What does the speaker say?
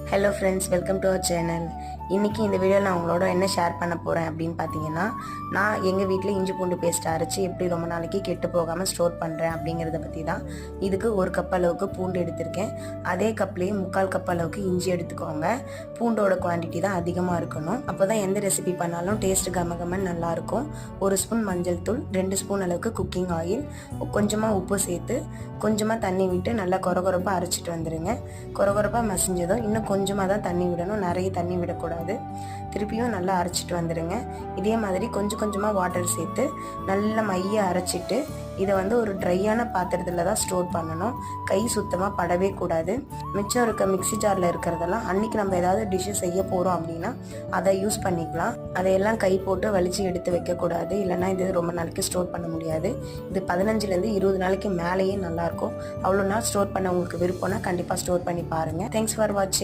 Hello friends, welcome to our channel. இன்றைக்கி இந்த வீடியோவில் நான் உங்களோட என்ன ஷேர் பண்ண போகிறேன் அப்படின்னு பார்த்தீங்கன்னா, நான் எங்கள் வீட்டில் இஞ்சி பூண்டு பேஸ்ட் அரைச்சி எப்படி ரொம்ப நாளைக்கு கெட்டு போகாமல் ஸ்டோர் பண்ணுறேன் அப்படிங்கிறத பற்றி தான். இதுக்கு 1 கப் அளவுக்கு பூண்டு எடுத்திருக்கேன். அதே கப்லேயே 3/4 கப் அளவுக்கு இஞ்சி எடுத்துக்கோங்க. பூண்டோட குவான்டிட்டி தான் அதிகமாக இருக்கணும். அப்போ தான் எந்த ரெசிபி பண்ணாலும் டேஸ்ட் கமகமன்னு நல்லாயிருக்கும். 1 ஸ்பூன் மஞ்சள் தூள், 2 ஸ்பூன் அளவுக்கு குக்கிங் ஆயில், கொஞ்சமாக உப்பு சேர்த்து கொஞ்சமாக தண்ணி விட்டு நல்லா கொரகொரப்பாக அரைச்சிட்டு வந்துடுங்க. கொரகொரப்பாக மசிஞ்சதும் இன்னும் கொஞ்சமாக தான் தண்ணி விடணும், நிறைய தண்ணி விடக்கூடாது. திருப்பியும் நல்லா அரைச்சிட்டு வந்துடுங்க. இதே மாதிரி கொஞ்சம் கொஞ்சமாக வாட்டர் சேர்த்து நல்லா மைய அரைச்சிட்டு இதை ஒரு ட்ரையான பாத்திரத்தில் தான் ஸ்டோர் பண்ணணும். கை சுத்தமாக படவே கூடாது. மிச்சம் இருக்க மிக்ஸி ஜாரில் இருக்கிறதெல்லாம் அன்றைக்கி நம்ம ஏதாவது டிஷ்ஷு செய்ய போகிறோம் அப்படின்னா அதை யூஸ் பண்ணிக்கலாம். அதையெல்லாம் கை போட்டு வலிச்சு எடுத்து வைக்கக்கூடாது, இல்லைனா இது ரொம்ப நாளைக்கு ஸ்டோர் பண்ண முடியாது. இது 15லேருந்து 20 நாளைக்கு மேலேயே நல்லாயிருக்கும். அவ்வளோ நாள் ஸ்டோர் பண்ண உங்களுக்கு விருப்பம்னா கண்டிப்பாக ஸ்டோர் பண்ணி பாருங்கள். தேங்க்ஸ் ஃபார் வாட்சிங்.